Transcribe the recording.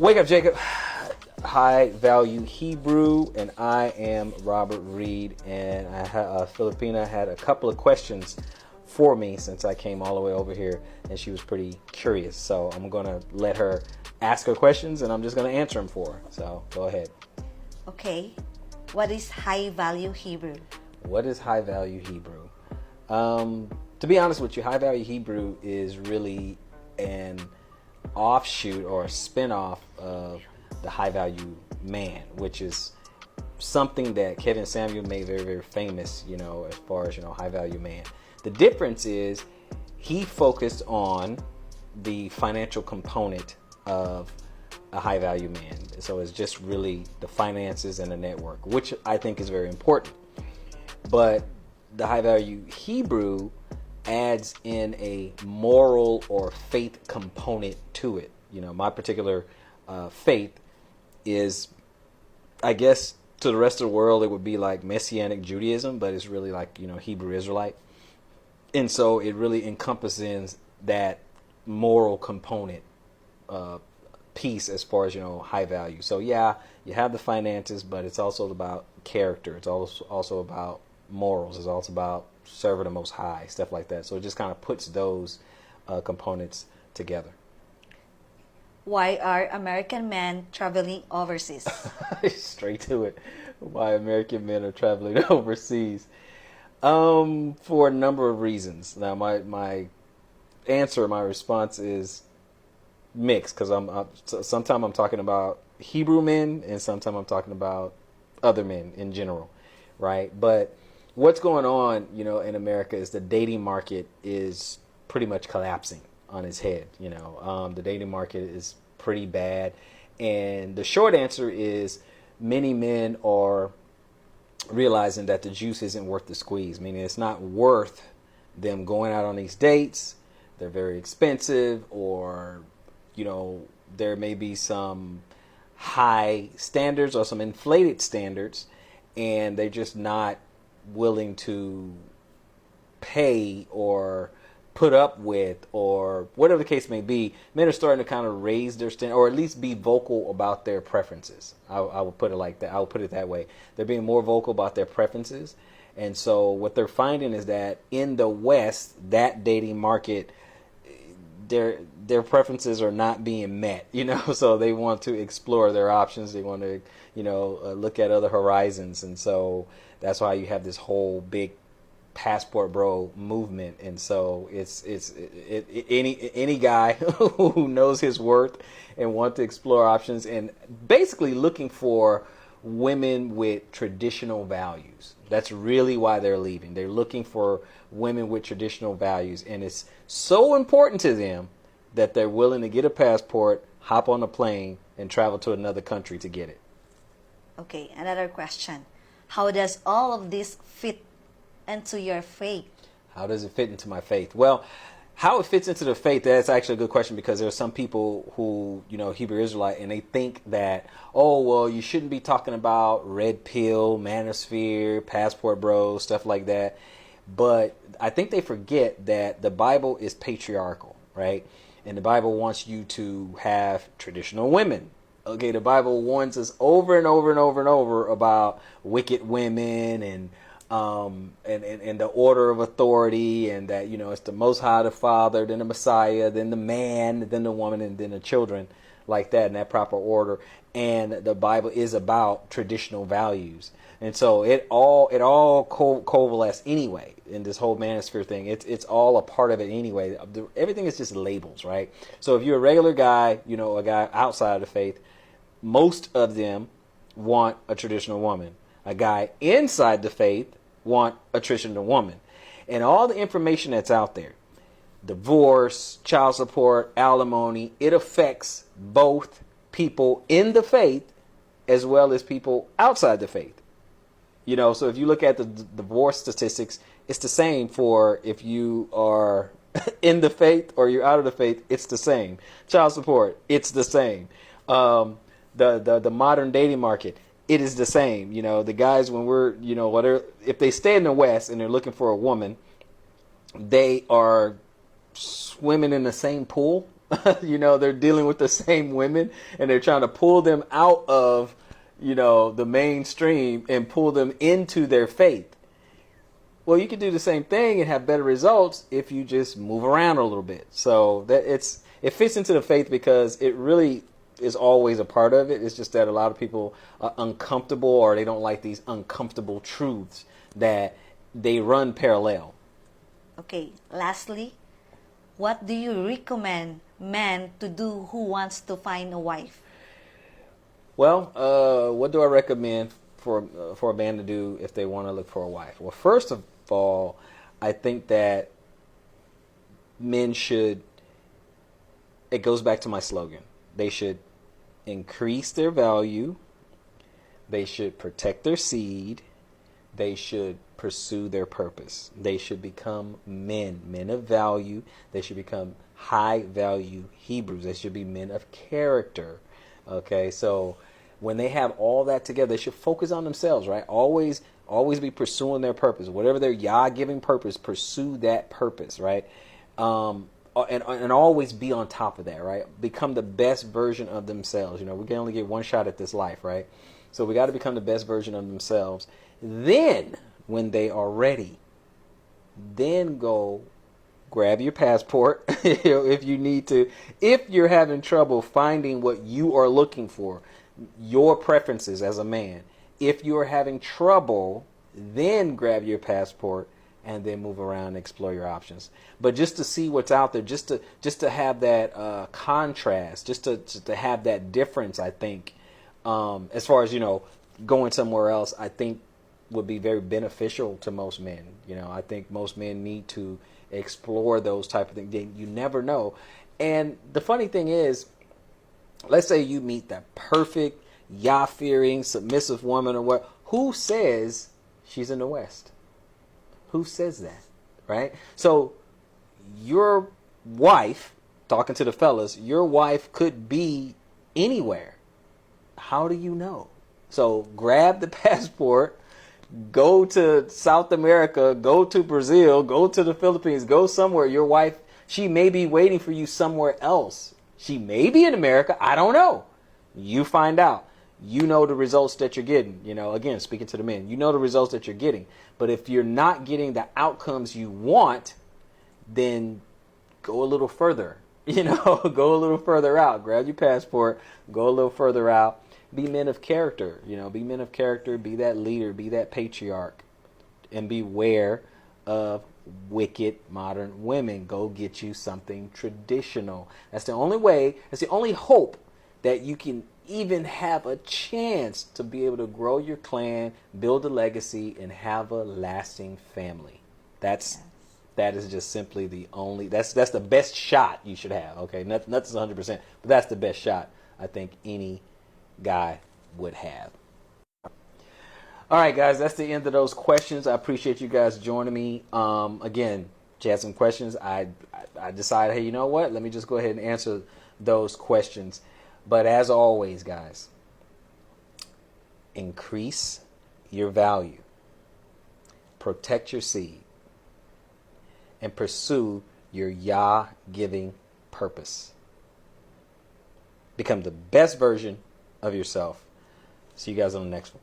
Wake up, Jacob. High Value Hebrew, and I am Robert Reed, and Filipina had a couple of questions for me since I came all the way over here, and she was pretty curious. So I'm going to let her ask her questions, and I'm just going to answer them for her. So go ahead. Okay. What is High Value Hebrew? What is High Value Hebrew? To be honest with you, High Value Hebrew is really an offshoot or a spinoff of the High Value Man, which is something that Kevin Samuel made very, very famous, as far as, High Value Man. The difference is he focused on the financial component of a high value man. So it's just really the finances and the network, which I think is very important. But the High Value Hebrew adds in a moral or faith component to it. My particular faith is, I guess, to the rest of the world, it would be like Messianic Judaism, but it's really like, Hebrew Israelite. And so it really encompasses that moral component piece as far as, high value. So yeah, you have the finances, but it's also about character. It's also about morals. It's also about serving the Most High, stuff like that. So it just kind of puts those components together. Why are American men traveling overseas? Straight to it. Why American men are traveling overseas? For a number of reasons. Now, my response is mixed, because sometimes I'm talking about Hebrew men, and sometimes I'm talking about other men in general, right? But what's going on, in America is the dating market is pretty much collapsing on its head. The dating market is pretty bad, and the short answer is many men are realizing that the juice isn't worth the squeeze, meaning it's not worth them going out on these dates. They're very expensive, or there may be some high standards or some inflated standards, and they're just not willing to pay or put up with, or whatever the case may be. Men are starting to kind of raise their standard, or at least be vocal about their preferences. I would put it like that. I would put it that way. They're being more vocal about their preferences. And so what they're finding is that in the West, that dating market, their preferences are not being met, so they want to explore their options. They want to, look at other horizons. And so that's why you have this whole big passport bro movement. And so it's any guy who knows his worth and want to explore options, and basically looking for women with traditional values. That's really why they're leaving. They're looking for women with traditional values, and it's so important to them that they're willing to get a passport, hop on a plane, and travel to another country to get it. Okay, another question. How does all of this fit into your faith? How does it fit into my faith? Well, how it fits into the faith, that's actually a good question, because there are some people who, Hebrew Israelite, and they think that, oh, well, you shouldn't be talking about red pill, manosphere, passport bros, stuff like that. But I think they forget that the Bible is patriarchal, right? And the Bible wants you to have traditional women. Okay, the Bible warns us over and over and over and over about wicked women and the order of authority, and that, it's the Most High, the Father, then the Messiah, then the man, then the woman, and then the children, like that, in that proper order. And the Bible is about traditional values. And so it all coalesces anyway in this whole manosphere thing. It's all a part of it anyway. Everything is just labels, right? So if you're a regular guy, a guy outside of the faith, most of them want a traditional woman. A guy inside the faith want a traditional woman. And all the information that's out there, divorce, child support, alimony, it affects both people in the faith as well as people outside the faith. So if you look at the divorce statistics, it's the same for if you are in the faith or you're out of the faith. It's the same. Child support, it's the same. The modern dating market, it is the same. The guys, when we're, whatever, if they stay in the West and they're looking for a woman, they are swimming in the same pool They're dealing with the same women, and they're trying to pull them out of, the mainstream and pull them into their faith. Well, you can do the same thing and have better results if you just move around a little bit. So it fits into the faith because it really is always a part of it. It's just that a lot of people are uncomfortable, or they don't like these uncomfortable truths that they run parallel. Okay, lastly, what do you recommend men to do who wants to find a wife? Well, what do I recommend for a man to do if they want to look for a wife? Well, first of all, I think that men should, it goes back to my slogan, they should increase their value, they should protect their seed, they should pursue their purpose. They should become men of value. They should become high value Hebrews. They should be men of character. Okay, so when they have all that together, they should focus on themselves, right? Always be pursuing their purpose. Whatever their Yah-giving purpose, pursue that purpose, right? And always be on top of that, right? Become the best version of themselves. We can only get one shot at this life, right? So we got to become the best version of themselves. Then, when they are ready, then go grab your passport if you need to. If you're having trouble finding what you are looking for, your preferences as a man, if you're having trouble, then grab your passport and then move around and explore your options. But just to see what's out there, just to have that contrast, just to have that difference, I think, as far as going somewhere else, I think would be very beneficial to most men. I think most men need to explore those type of things. You never know. And the funny thing is, let's say you meet that perfect, Yah-fearing, submissive woman, or what? Who says she's in the West? Who says that, right? So your wife, talking to the fellas, your wife could be anywhere. How do you know? So grab the passport, go to South America, go to Brazil, go to the Philippines, go somewhere. Your wife, she may be waiting for you somewhere else. She may be in America. I don't know. You find out. You know the results that you're getting. Again, speaking to the men, you know the results that you're getting. But if you're not getting the outcomes you want, then go a little further. Go a little further out. Grab your passport, go a little further out. Be men of character, be men of character, be that leader, be that patriarch, and beware of wicked modern women. Go get you something traditional. That's the only way, that's the only hope that you can even have a chance to be able to grow your clan, build a legacy, and have a lasting family. That is just simply the only, that's the best shot you should have. Okay, nothing's 100%, but that's the best shot I think any guy would have. All right, guys, that's the end of those questions. I appreciate you guys joining me. Again, if you had some questions, I decided, hey, you know what? Let me just go ahead and answer those questions. But as always, guys, increase your value, protect your seed, and pursue your Yah-giving purpose. Become the best version of yourself. See you guys on the next one.